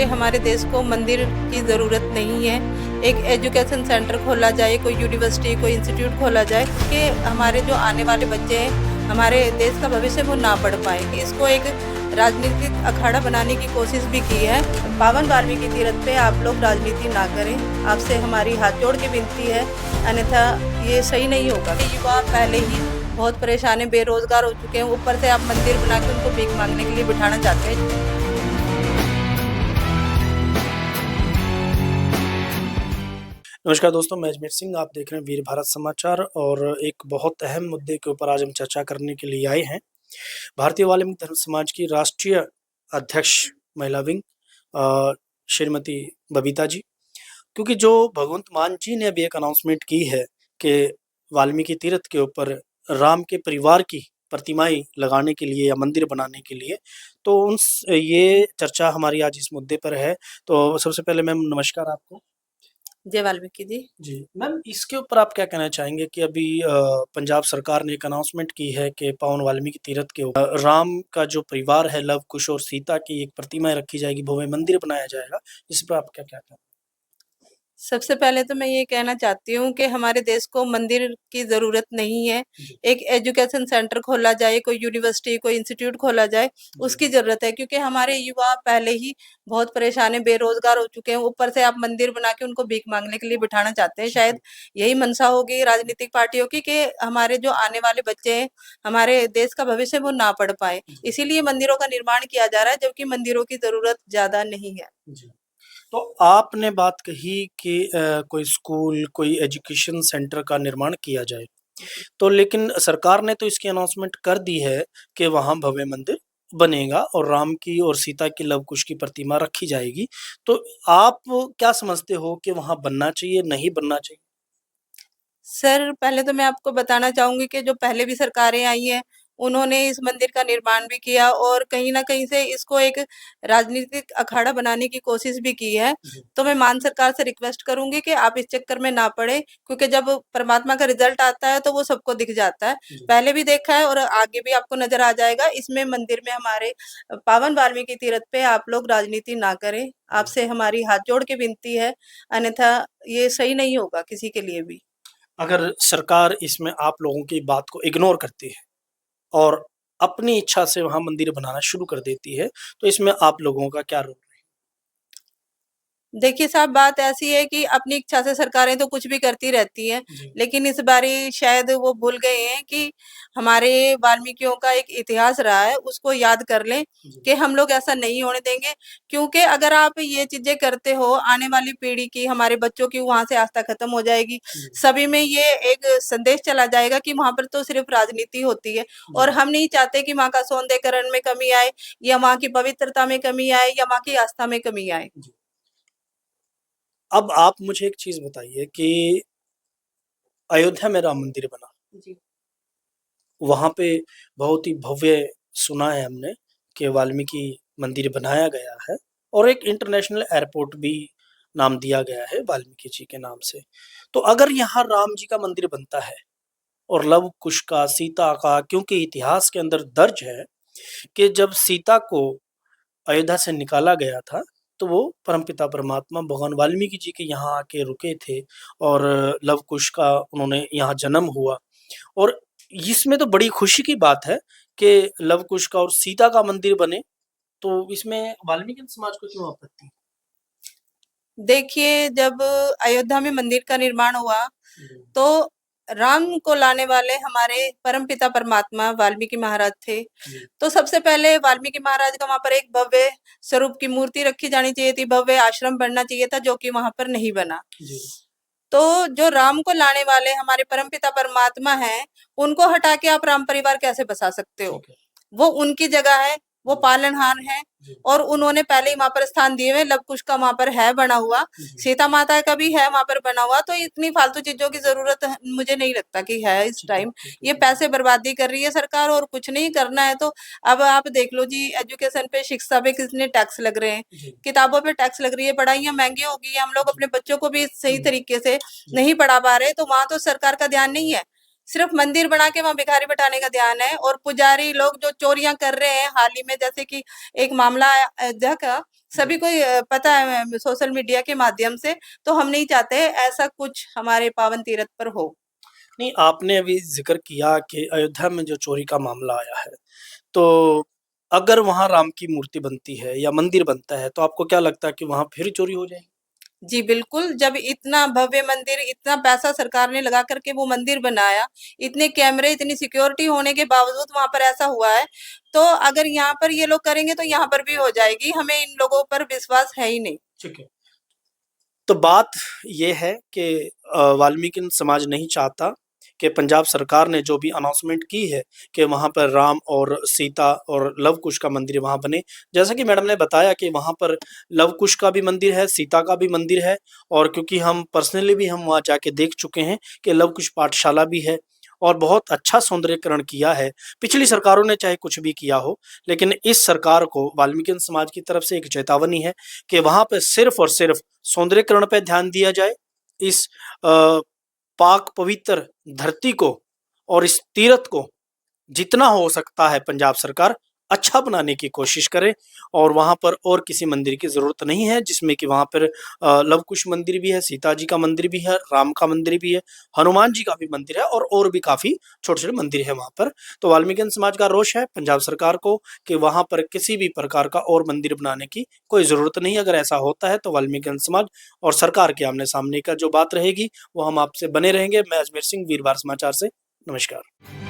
हमारे देश को मंदिर की ज़रूरत नहीं है। एक एजुकेशन सेंटर खोला जाए, कोई यूनिवर्सिटी, कोई इंस्टीट्यूट खोला जाए कि हमारे जो आने वाले बच्चे हैं, हमारे देश का भविष्य वो ना पढ़ पाए। इसको एक राजनीतिक अखाड़ा बनाने की कोशिश भी की है। पावन वाल्मीकि तीर्थ पे आप लोग राजनीति ना करें, आपसे हमारी हाथ जोड़ के विनती है, अन्यथा ये सही नहीं होगा। युवा पहले ही बहुत परेशान है, बेरोजगार हो चुके हैं, ऊपर से आप मंदिर बना के उनको भीख मांगने के लिए बिठाना चाहते हैं। नमस्कार दोस्तों, मैं अजमेर सिंह। आप देख रहे हैं वीर भारत समाचार और एक बहुत अहम मुद्दे के ऊपर आज हम चर्चा करने के लिए आए हैं। भारतीय वाल्मीकि धर्म समाज की राष्ट्रीय अध्यक्ष महिला विंग श्रीमती बबीता जी, क्योंकि जो भगवंत मान जी ने अभी एक अनाउंसमेंट की है कि वाल्मीकि तीर्थ के ऊपर राम के परिवार की प्रतिमाएं लगाने के लिए या मंदिर बनाने के लिए, तो उन ये चर्चा हमारी आज इस मुद्दे पर है। तो सबसे पहले मैम नमस्कार आपको। जय वाल्मीकि जी। जी मैम, इसके ऊपर आप क्या कहना चाहेंगे कि अभी पंजाब सरकार ने एक अनाउंसमेंट की है कि पावन वाल्मीकि तीर्थ के ऊपर राम का जो परिवार है, लव कुश और सीता की एक प्रतिमा रखी जाएगी, भव्य मंदिर बनाया जाएगा। इस पर आप क्या कहते हैं? सबसे पहले तो मैं ये कहना चाहती हूँ कि हमारे देश को मंदिर की ज़रूरत नहीं है। एक एजुकेशन सेंटर खोला जाए, कोई यूनिवर्सिटी, कोई इंस्टीट्यूट खोला जाए, उसकी ज़रूरत है, क्योंकि हमारे युवा पहले ही बहुत परेशान है, बेरोजगार हो चुके हैं, ऊपर से आप मंदिर बना के उनको भीख मांगने के लिए बिठाना चाहते हैं। शायद यही मंशा होगी राजनीतिक पार्टियों की कि हमारे जो आने वाले बच्चे हैं, हमारे देश का भविष्य वो ना पढ़ पाए, इसीलिए मंदिरों का निर्माण किया जा रहा है, जबकि मंदिरों की ज़रूरत ज़्यादा नहीं है। तो आपने बात कही कि कोई स्कूल, कोई एजुकेशन सेंटर का निर्माण किया जाए, तो लेकिन सरकार ने तो इसकी अनाउंसमेंट कर दी है कि वहाँ भव्य मंदिर बनेगा और राम की और सीता की लव कुश की प्रतिमा रखी जाएगी। तो आप क्या समझते हो कि वहाँ बनना चाहिए, नहीं बनना चाहिए? सर, पहले तो मैं आपको बताना चाहूँगी कि जो पहले भी सरकारें आई हैं, उन्होंने इस मंदिर का निर्माण भी किया और कहीं न कहीं से इसको एक राजनीतिक अखाड़ा बनाने की कोशिश भी की है। तो मैं मान सरकार से रिक्वेस्ट करूँगी कि आप इस चक्कर में ना पड़ें, क्योंकि जब परमात्मा का रिज़ल्ट आता है, तो वो सबको दिख जाता है। पहले भी देखा है और आगे भी आपको नज़र आ जाएगा। इसमें मंदिर में हमारे पावन वाल्मीकि तीर्थ पे आप लोग राजनीति ना करें। आपसे हमारी हाथ जोड़ के विनती है, अन्यथा ये सही नहीं होगा किसी के लिए भी। अगर सरकार इसमें आप लोगों की बात को इग्नोर करती है और अपनी इच्छा से वहाँ मंदिर बनाना शुरू कर देती है, तो इसमें आप लोगों का क्या रोल है? देखिए साहब, बात ऐसी है कि अपनी इच्छा से सरकारें तो कुछ भी करती रहती हैं, लेकिन इस बारी शायद वो भूल गए हैं कि हमारे वाल्मीकियों का एक इतिहास रहा है, उसको याद कर लें कि हम लोग ऐसा नहीं होने देंगे। क्योंकि अगर आप ये चीजें करते हो, आने वाली पीढ़ी की, हमारे बच्चों की वहां से आस्था खत्म हो जाएगी। सभी में ये एक संदेश चला जाएगा कि वहां पर तो सिर्फ राजनीति होती है, और हम नहीं चाहते कि वहां का सौंदर्यीकरण में कमी आए, या वहां की पवित्रता में कमी आए, या वहां की आस्था में कमी आए। अब आप मुझे एक चीज बताइए कि अयोध्या में राम मंदिर बना, जी। वहां पे बहुत ही भव्य सुना है हमने कि वाल्मीकि मंदिर बनाया गया है और एक इंटरनेशनल एयरपोर्ट भी नाम दिया गया है वाल्मीकि जी के नाम से। तो अगर यहाँ राम जी का मंदिर बनता है और लव कुश का, सीता का, क्योंकि इतिहास के अंदर दर्ज है कि जब सीता को अयोध्या से निकाला गया था, तो वो परमपिता परमात्मा भगवान वाल्मीकि जी के यहाँ आके रुके थे और लव कुश का उन्होंने यहाँ जन्म हुआ। और इसमें तो बड़ी खुशी की बात है कि लव कुश का और सीता का मंदिर बने, तो इसमें वाल्मीकि समाज को क्यों आपत्ति? देखिए, जब अयोध्या में मंदिर का निर्माण हुआ, तो राम को लाने वाले हमारे परमपिता परमात्मा वाल्मीकि महाराज थे। तो सबसे पहले वाल्मीकि महाराज का वहां पर एक भव्य स्वरूप की मूर्ति रखी जानी चाहिए थी, भव्य आश्रम बनना चाहिए था, जो कि वहां पर नहीं बना। तो जो राम को लाने वाले हमारे परमपिता परमात्मा हैं, उनको हटा के आप राम परिवार कैसे बसा सकते हो? वो उनकी जगह है, वो पालनहार है, और उन्होंने पहले ही वहां पर स्थान दिए हुए। लव कुश का वहां पर है बना हुआ, सीता माता का भी है वहां पर बना हुआ। तो इतनी फालतू चीजों की जरूरत मुझे नहीं लगता कि है इस टाइम। ये पैसे बर्बादी कर रही है सरकार, और कुछ नहीं करना है तो अब आप देख लो जी, एजुकेशन पे, शिक्षा पे कितने टैक्स लग रहे हैं, किताबों पे टैक्स लग रही है, पढ़ाइयाँ महंगी हो गई है, हम लोग अपने बच्चों को भी सही तरीके से नहीं पढ़ा पा रहे। तो वहां तो सरकार का ध्यान नहीं है, सिर्फ मंदिर बना के वहां भिखारी बैठाने का ध्यान है। और पुजारी लोग जो चोरियां कर रहे हैं हाल ही में, जैसे कि एक मामला आया अयोध्या का, सभी को पता है सोशल मीडिया के माध्यम से, तो हम नहीं चाहते ऐसा कुछ हमारे पावन तीर्थ पर हो। नहीं, आपने अभी जिक्र किया कि अयोध्या में जो चोरी का मामला आया है, तो अगर वहां राम की मूर्ति बनती है या मंदिर बनता है तो आपको क्या लगता है कि वहां फिर चोरी हो जाएगी? जी बिल्कुल, जब इतना भव्य मंदिर, इतना पैसा सरकार ने लगा करके वो मंदिर बनाया, इतने कैमरे, इतनी सिक्योरिटी होने के बावजूद वहां पर ऐसा हुआ है, तो अगर यहाँ पर ये लोग करेंगे तो यहाँ पर भी हो जाएगी। हमें इन लोगों पर विश्वास है ही नहीं। ठीक है। तो बात ये है कि वाल्मीकि समाज नहीं चाहता कि पंजाब सरकार ने जो भी अनाउंसमेंट की है कि वहाँ पर राम और सीता और लव कुश का मंदिर वहाँ बने। जैसा कि मैडम ने बताया कि वहाँ पर लव कुश का भी मंदिर है, सीता का भी मंदिर है, और क्योंकि हम पर्सनली भी हम वहाँ जाके देख चुके हैं कि लव कुश पाठशाला भी है और बहुत अच्छा सौंदर्यीकरण किया है। पिछली सरकारों ने चाहे कुछ भी किया हो, लेकिन इस सरकार को वाल्मीकि समाज की तरफ से एक चेतावनी है कि वहाँ पे सिर्फ और सिर्फ सौंदर्यीकरण पे ध्यान दिया जाए। इस पाक पवित्र धरती को और इस तीर्थ को जितना हो सकता है पंजाब सरकार अच्छा बनाने की कोशिश करे, और वहां पर और किसी मंदिर की जरूरत नहीं है, जिसमें कि वहां पर लव कुश मंदिर भी है, सीता जी का मंदिर भी है, राम का मंदिर भी है, हनुमान जी का भी मंदिर है, और भी काफी छोटे छोटे मंदिर है वहां पर। तो वाल्मीकि समाज का रोष है पंजाब सरकार को कि वहां पर किसी भी प्रकार का और मंदिर बनाने की कोई जरूरत नहीं। अगर ऐसा होता है तो वाल्मीकि समाज और सरकार के आमने सामने का जो बात रहेगी वो हम आपसे बने रहेंगे। मैं अजमेर सिंह, वीरवार समाचार से, नमस्कार।